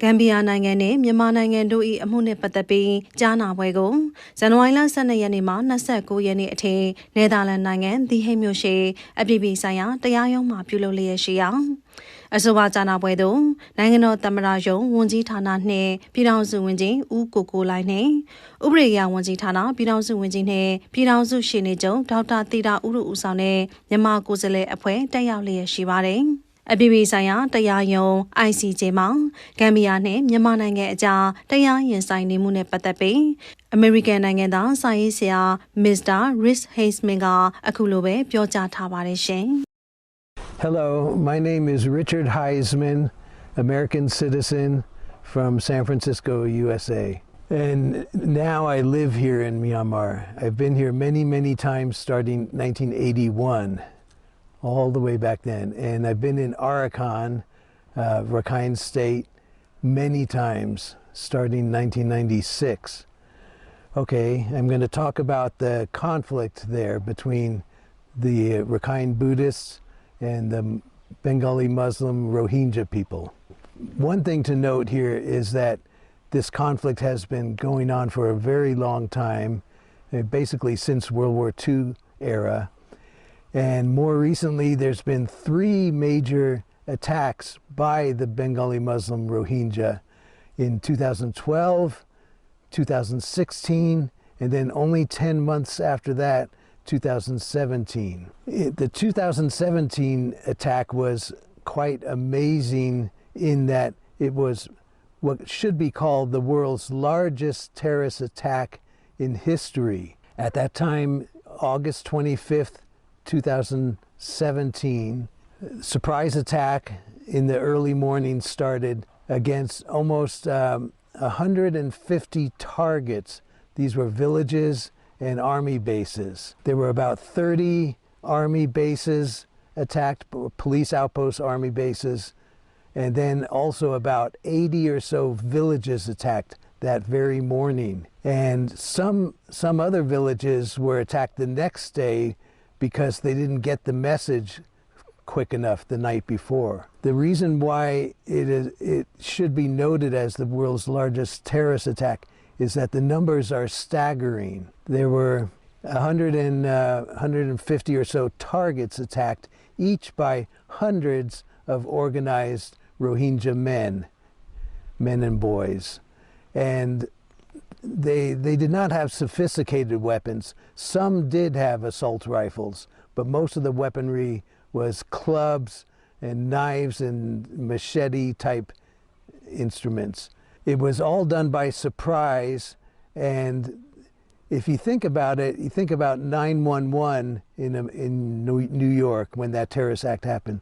Gambia နိုင်ငံနဲ့မြန်မာနိုင်ငံတို့၏အမှုနှင့်ပတ်သက်ပြီးကြားနာပွဲကိုဇန်နဝါရီလ12ရက်နေ့မှ29ရက်နေ့အထိနယ်သာလန်နိုင်ငံဒီဟိတ်မြို့ရှိအပြည်ပြည်ဆိုင်ရာတရားရုံးမှာပြုလုပ်လျက်ရှိရာအဆိုပါကြားနာပွဲသို့နိုင်ငံတော်သမ္မတရုံးဝန်ကြီးဌာနနှင့်ပြည်ထောင်စုဝန်ကြီးဦးကိုလိုင်းနှင့်ဥပဒေရေးဝန်ကြီးဌာနပြည်ထောင်စုဝန်ကြီးနှင့်ပြည်ထောင်စုရှေ့နေချုပ်ဒေါက်တာသီတာဦးတို့ဦးဆောင်တဲ့မြန်မာကိုယ်စားလှယ်အဖွဲ့တက်ရောက်လျက်ရှိပါတယ်အပြည်ပြည်ဆိုင်ရာတရားရုံး ICJ မှာဂမ်ဘီယာနဲ့မြန်မာနိုင်ငံအကြားတရားရင်ဆိုင်နေမှုနဲ့ပတ်သက်ပြီးအမေရိကန်နိုင်ငံသားစာရေးဆရာမစ္စတာ Heizman ကအခုလိုပဲပြောကြားထားပါတယ်ရှင် Hello, my name is Richard Heizman, American citizen from San Francisco, USA. And now I live here in Myanmar. I've been here many times starting 1981. All the way back then, and I've been in Arakan, Rakhine State, many times starting 1996. Okay, I'm going to talk about the conflict there between the Rakhine Buddhists and the Bengali Muslim Rohingya people. One thing to note here is that this conflict has been going on for a very long time, basically since World War II era. And more recently, there's been 3 major attacks by the Bengali Muslim Rohingya in 2012, 2016, and then only 10 months after that, 2017. The 2017 attack was quite amazing in that it was what should be called the world's largest terrorist attack in history. At that time, August 25th, 2017, surprise attack in the early morning started against almost 150 targets. These were villages and army bases. There were about 30 army bases attacked, police outposts, army bases, and then also about 80 or so villages attacked that very morning. And some other villages were attacked the next day because they didn't get the message quick enough the night before. The reason why it should be noted as the world's largest terrorist attack is that the numbers are staggering. There were 150 or so targets attacked, each by hundreds of organized Rohingya men and boys. And they did not have sophisticated weapons. Some did have assault rifles, but most of the weaponry was clubs and knives and machete type instruments. It was all done by surprise, and if you think about it, you think about 911 in New York when that terrorist act happened.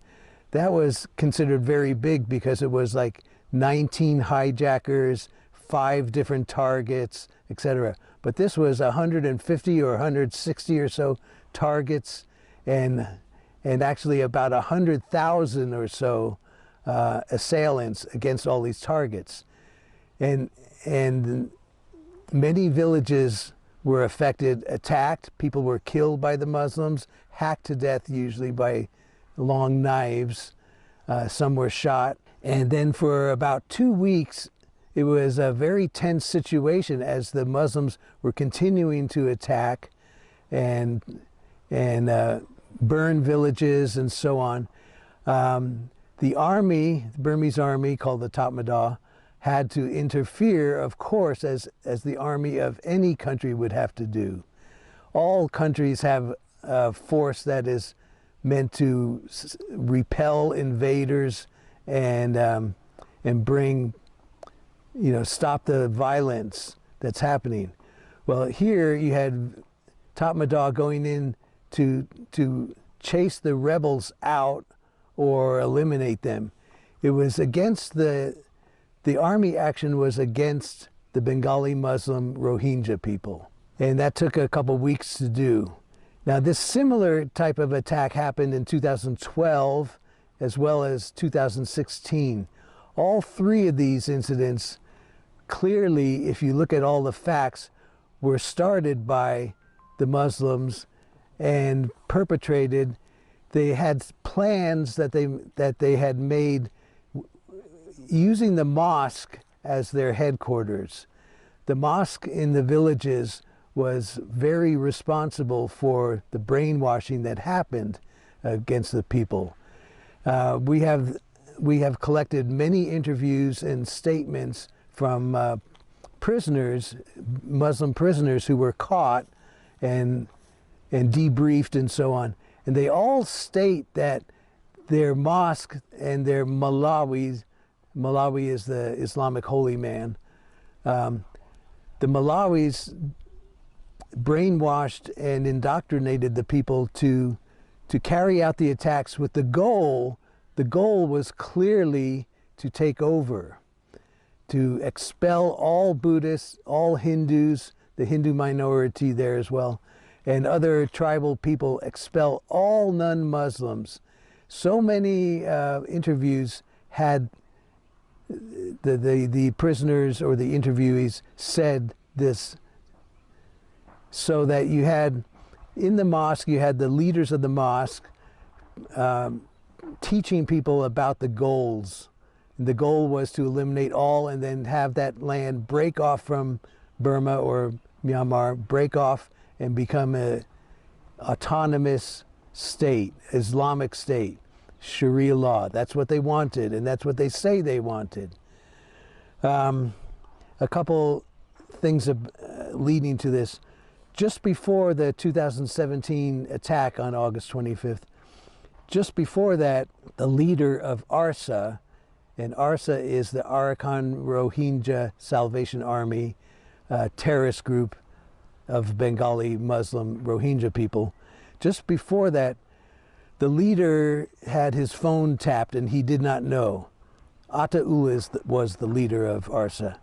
That was considered very big because it was like 19 hijackers, 5 different targets, etc. But this was 150 or 160 or so targets, and actually about 100,000 or so assailants against all these targets. And many villages were affected, attacked. People were killed by the Muslims, hacked to death usually by long knives. Some were shot. And then for about 2 weeks, it was a very tense situation as the Muslims were continuing to attack and burn villages and so on. The army, the Burmese army called the Tatmadaw, had to interfere, of course, as the army of any country would have to do. All countries have a force that is meant to repel invaders and bring, stop the violence that's happening. Well, here you had Tatmadaw going in to chase the rebels out or eliminate them. It was against the army action was against the Bengali Muslim Rohingya people. And that took a couple weeks to do. Now, this similar type of attack happened in 2012 as well as 2016. All 3 of these incidents, clearly, if you look at all the facts, were started by the Muslims and perpetrated. They had plans that they had made using the mosque as their headquarters. The mosque in the villages was very responsible for the brainwashing that happened against the people. We have collected many interviews and statements from prisoners, Muslim prisoners who were caught and debriefed and so on. And they all state that their mosque and their Malawi is the Islamic holy man, the Malawis brainwashed and indoctrinated the people to carry out the attacks with the goal was clearly to take over, to expel all Buddhists, all Hindus, the Hindu minority there as well, and other tribal people, expel all non-Muslims. So many interviews had the prisoners or the interviewees said this, so that you had in the mosque, you had the leaders of the mosque teaching people about the goals. And the goal was to eliminate all and then have that land break off from Burma or Myanmar, break off and become an autonomous state, Islamic state, Sharia law. That's what they wanted, and that's what they say they wanted. A couple things leading to this. Just before the 2017 attack on August 25th, just before that, the leader of ARSA, and ARSA is the Arakan Rohingya Salvation Army, terrorist group of Bengali Muslim Rohingya people. Just before that, the leader had his phone tapped and he did not know. Ataullah was the leader of ARSA.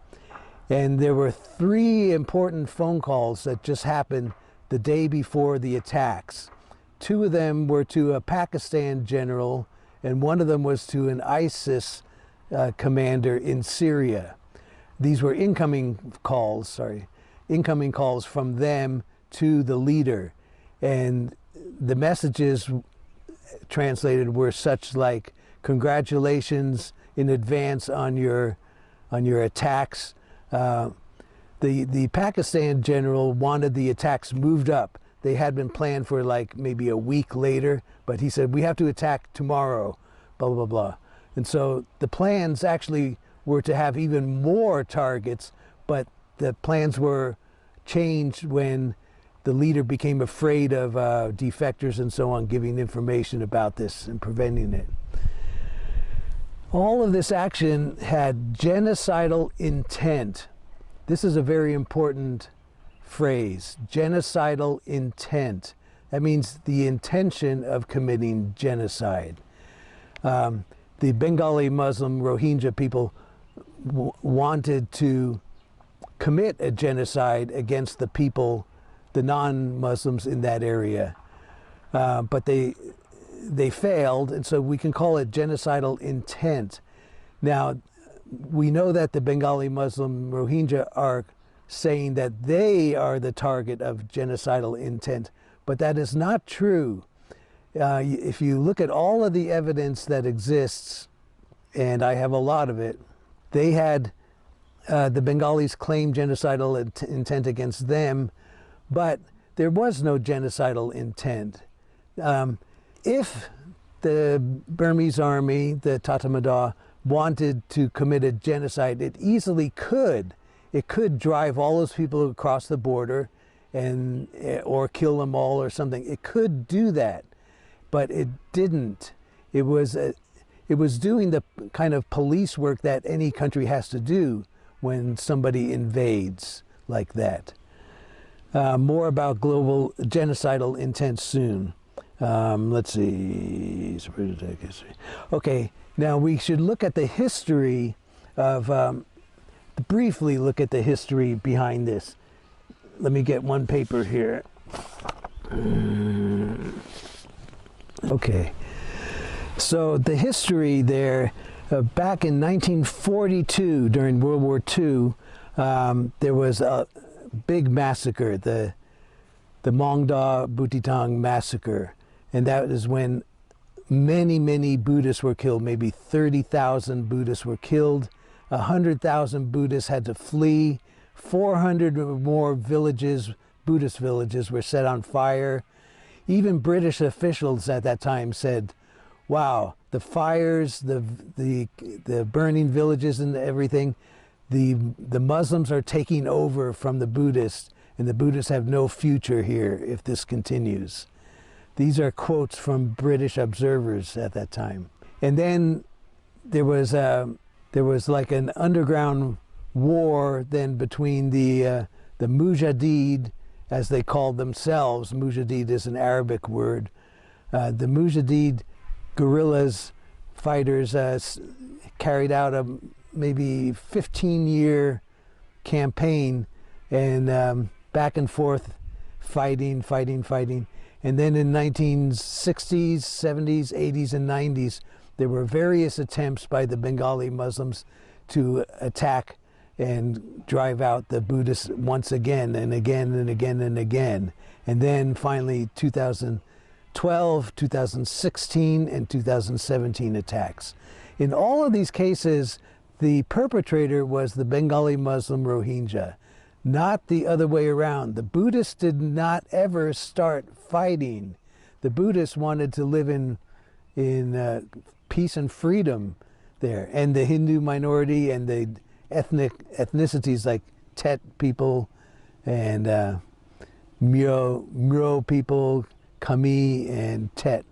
And there were 3 important phone calls that just happened the day before the attacks. 2 of them were to a Pakistan general, and 1 of them was to an ISIS commander in Syria. These were incoming calls from them to the leader. And the messages translated were such like, congratulations in advance on your attacks. The Pakistan general wanted the attacks moved up. They had been planned for like maybe a week later, but he said, we have to attack tomorrow, blah, blah, blah. And so the plans actually were to have even more targets, but the plans were changed when the leader became afraid of defectors and so on, giving information about this and preventing it. All of this action had genocidal intent. This is a very important phrase, genocidal intent. That means the intention of committing genocide. The Bengali Muslim Rohingya people wanted to commit a genocide against the people, the non-Muslims in that area, but they failed, and so we can call it genocidal intent. Now, we know that the Bengali Muslim Rohingya are saying that they are the target of genocidal intent, but that is not true. If you look at all of the evidence that exists, and I have a lot of it, they had the Bengalis claim genocidal intent against them, but there was no genocidal intent. If the Burmese army, the Tatmadaw, wanted to commit a genocide, it easily could. It could drive all those people across the border or kill them all or something. It could do that, but it didn't. It was doing the kind of police work that any country has to do when somebody invades like that. More about global genocidal intent soon. Let's see. Okay, now we should look at the history of, briefly look at the history behind this. Let me get one paper here. Okay, so the history there, back in 1942 during World War II, there was a big massacre, the Mongda Butitang massacre. And that is when many Buddhists were killed. Maybe 30,000 Buddhists were killed. 100,000 Buddhists had to flee. 400 or more villages, Buddhist villages, were set on fire. Even British officials at that time said, wow, the fires, the burning villages and everything, the Muslims are taking over from the Buddhists, and the Buddhists have no future here if this continues. These are quotes from British observers at that time. And then there was like an underground war then between the Mujahideen, as they called themselves. Mujahideen is an Arabic word. The Mujahideen guerrillas fighters carried out a maybe 15-year campaign, and back and forth fighting. And then in 1960s, 70s, 80s, and 90s, there were various attempts by the Bengali Muslims to attack and drive out the Buddhists once again and again and again and again. And then finally 2012, 2016, and 2017 attacks. In all of these cases, the perpetrator was the Bengali Muslim Rohingya, not the other way around. The Buddhists did not ever start fighting. The Buddhists wanted to live in peace and freedom there. And the Hindu minority and the ethnicities like Tet people and Myo people, Kami and Tet.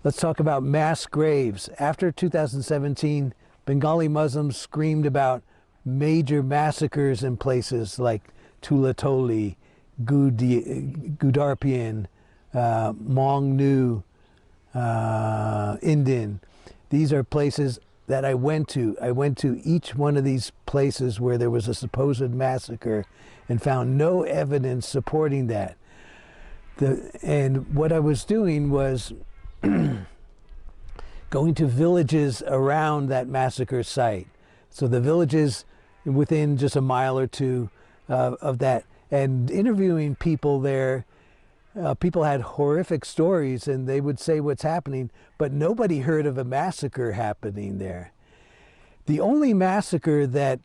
Let's talk about mass graves. After 2017, Bengali Muslims screamed about major massacres in places like Tulatoli, Gudarpian, Mongnu, Indin. These are places that I went to. I went to each one of these places where there was a supposed massacre and found no evidence supporting that. And what I was doing was going to villages around that massacre site. So the villages within just a mile or two of that, and interviewing people there. People had horrific stories, and they would say what's happening, but nobody heard of a massacre happening there. The only massacre that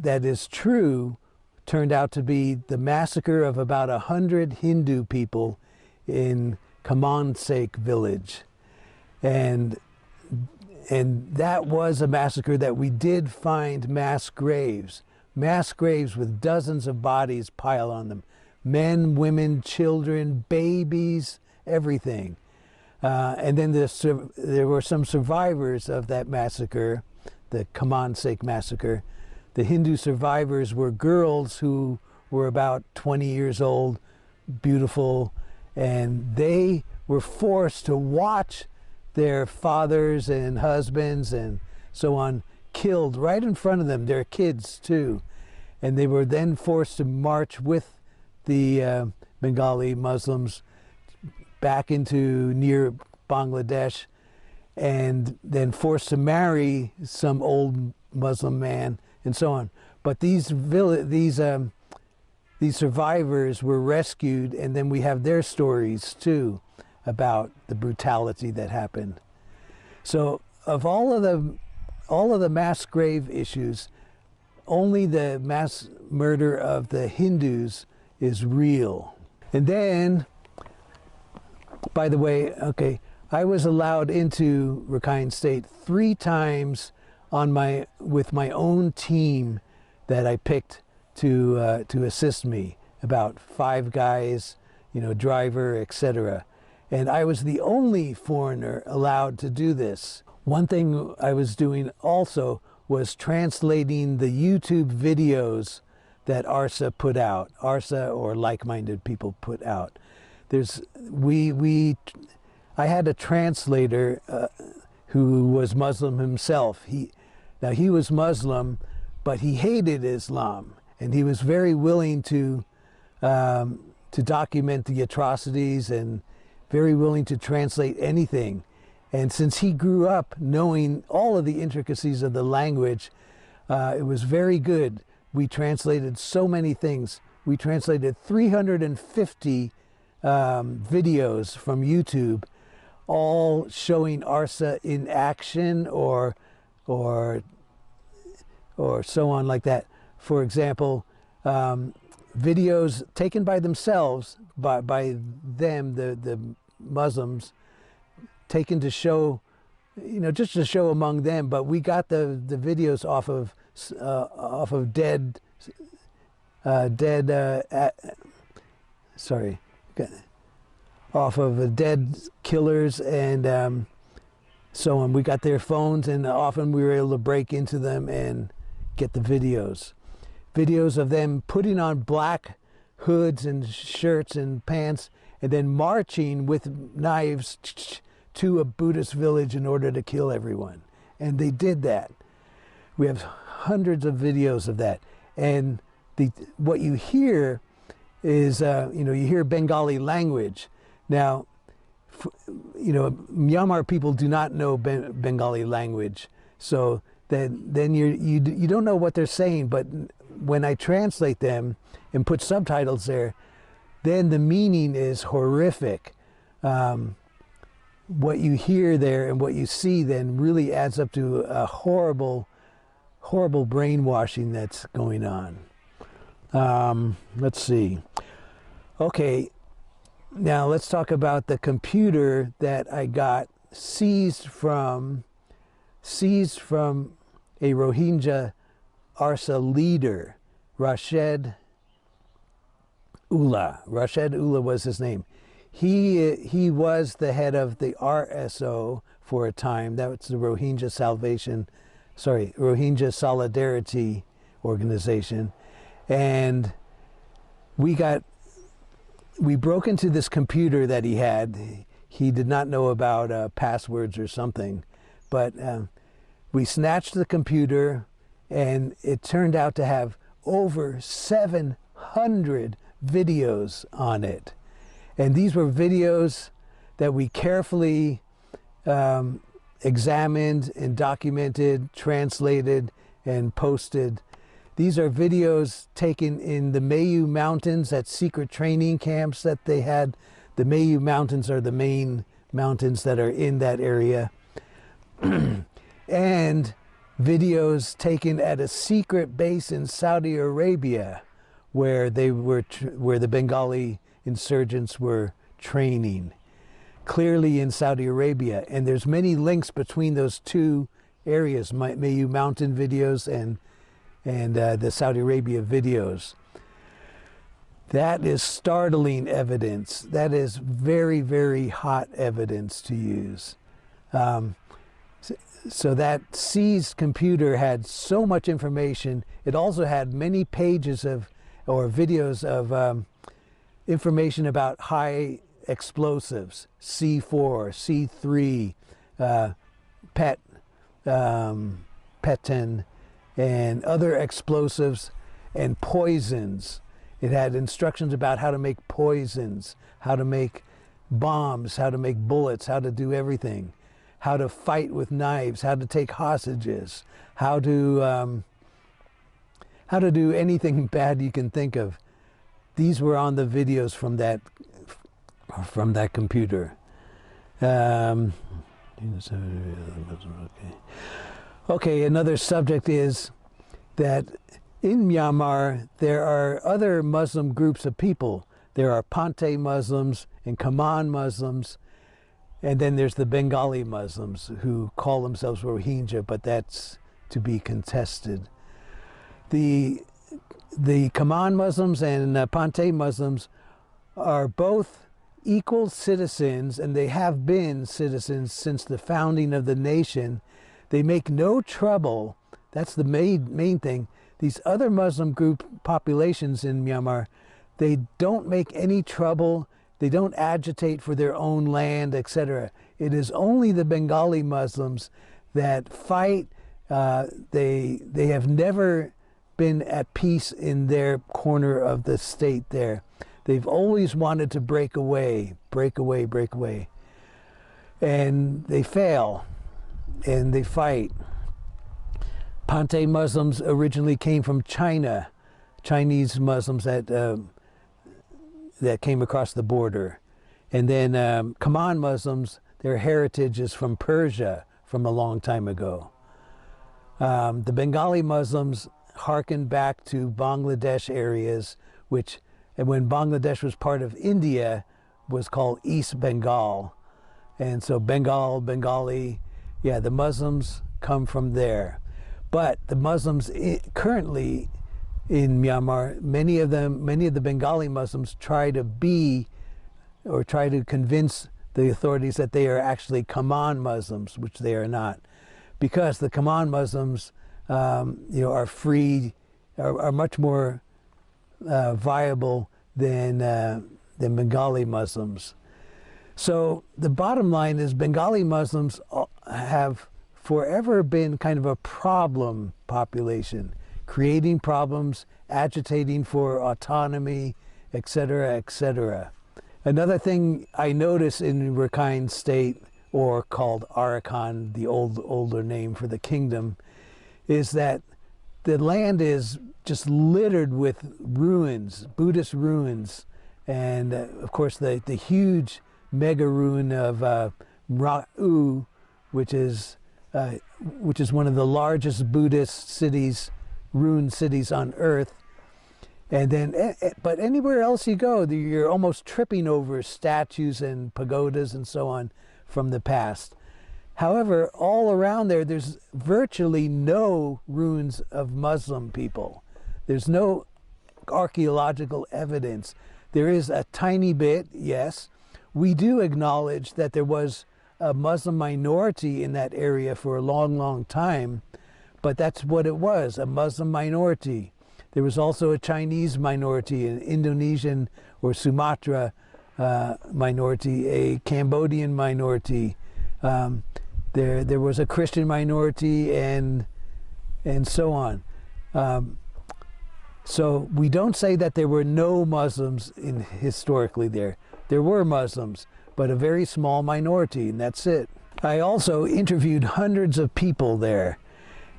is true turned out to be the massacre of about 100 Hindu people in Kamansake village. And that was a massacre that we did find mass graves with dozens of bodies piled on them. Men, women, children, babies, everything. And then there were some survivors of that massacre, the Kamansake massacre. The Hindu survivors were girls who were about 20 years old, beautiful, and they were forced to watch their fathers and husbands and so on killed right in front of them, their kids too. And they were then forced to march with the Bengali Muslims back into near Bangladesh, and then forced to marry some old Muslim man and so on. But these survivors were rescued, and then we have their stories too about the brutality that happened. So of all of the mass grave issues, only the mass murder of the Hindus is real. And then, by the way, okay, I was allowed into Rakhine State 3 times with my own team that I picked to assist me, about 5 guys, driver, etc. And I was the only foreigner allowed to do this. One thing I was doing also was translating the YouTube videos that ARSA put out, ARSA or like-minded people put out. I had a translator who was Muslim himself. He was Muslim, but he hated Islam, and he was very willing to document the atrocities and very willing to translate anything. And since he grew up knowing all of the intricacies of the language, it was very good. We translated so many things. We translated 350 videos from YouTube, all showing ARSA in action or so on like that. For example, videos taken by themselves, by them, the Muslims, taken to show, just to show among them. But we got the videos off of dead killers and so on. We got their phones, and often we were able to break into them and get the videos of them putting on black hoods and shirts and pants and then marching with knives to a Buddhist village in order to kill everyone. And they did that. We have hundreds of videos of that. And what you hear is, you hear Bengali language. Now, Myanmar people do not know Bengali language. So then you don't know what they're saying, but when I translate them and put subtitles there, then the meaning is horrific. What you hear there and what you see then really adds up to a horrible brainwashing that's going on. Let's see. Okay, now let's talk about the computer that I got seized from a Rohingya ARSA leader, Rashid Ullah. Rashid Ullah was his name. He was the head of the RSO for a time. That was the Rohingya Solidarity Organization. And we broke into this computer that he had. He did not know about passwords or something, but we snatched the computer, and it turned out to have over 700 videos on it. And these were videos that we carefully examined and documented, translated, and posted. These are videos taken in the Mayu Mountains at secret training camps that they had. The Mayu Mountains are the main mountains that are in that area. And videos taken at a secret base in Saudi Arabia where where the Bengali insurgents were training, clearly in Saudi Arabia. And there's many links between those two areas, Mayu Mountain videos and the Saudi Arabia videos. That is startling evidence. That is very, very hot evidence to use. So that seized computer had so much information. It also had many pages or videos of information about high explosives, C4, C3, petan, and other explosives and poisons. It had instructions about how to make poisons, how to make bombs, how to make bullets, how to do everything, how to fight with knives, how to take hostages, how to do anything bad you can think of. These were on the videos from that computer. Okay, another subject is that in Myanmar, there are other Muslim groups of people. There are Pante Muslims and Kaman Muslims, and then there's the Bengali Muslims who call themselves Rohingya, but that's to be contested. The Kaman Muslims and Pante Muslims are both equal citizens, and they have been citizens since the founding of the nation. They make no trouble. That's the main thing. These other Muslim group populations in Myanmar, they don't make any trouble. They don't agitate for their own land, etc. It is only the Bengali Muslims that fight. They have never been at peace in their corner of the state there. They've always wanted to break away. And they fail, and they fight. Pante Muslims originally came from China. Chinese Muslims that that came across the border. And then Kaman Muslims, their heritage is from Persia from a long time ago. The Bengali Muslims harken back to Bangladesh areas, which, and when Bangladesh was part of India, was called East Bengal. And so Bengali, yeah, the Muslims come from there. But the Muslims currently in Myanmar, many of the Bengali Muslims try to convince the authorities that they are actually Kaman Muslims, which they are not, because the Kaman Muslims, are free, are much more viable than Bengali Muslims. So the bottom line is Bengali Muslims have forever been kind of a problem population, creating problems, agitating for autonomy, etc., etc. Another thing I notice in Rakhine State, or called Arakan, the older name for the kingdom, is that the land is just littered with ruins, Buddhist ruins, and of course the huge mega ruin of Mra'u, which is one of the largest Buddhist cities, ruined cities on earth. And then, but anywhere else you go, you're almost tripping over statues and pagodas and so on from the past. However, all around there's virtually no ruins of Muslim people. There's no archaeological evidence. There is a tiny bit, yes. We do acknowledge that there was a Muslim minority in that area for a long, long time, but that's what it was, a Muslim minority. There was also a Chinese minority, an Indonesian or Sumatra minority, a Cambodian minority. There was a Christian minority, and so on. So we don't say that there were no Muslims historically there. There were Muslims, but a very small minority, and that's it. I also interviewed hundreds of people there,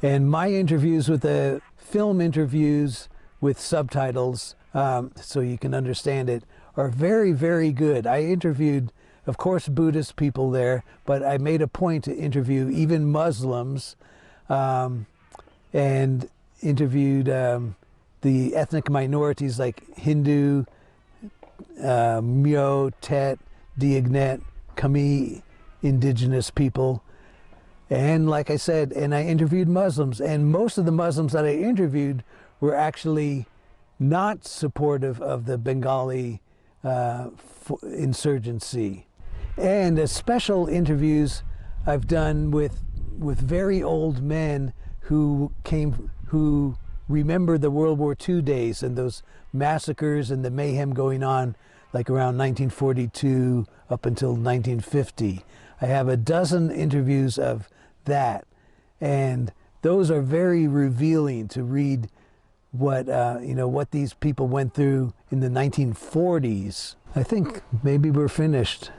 and my interviews with the film interviews with subtitles, so you can understand it, are very, very good. I interviewed, of course, Buddhist people there, but I made a point to interview even Muslims, and interviewed the ethnic minorities like Hindu, Myo, Tet, Diagnet, Khmer, indigenous people. And like I said, and I interviewed Muslims, and most of the Muslims that I interviewed were actually not supportive of the Bengali insurgency. And special interviews I've done with very old men who remember the World War II days and those massacres and the mayhem going on like around 1942 up until 1950. I have a dozen interviews of that, and those are very revealing to read what these people went through in the 1940s. I think maybe we're finished.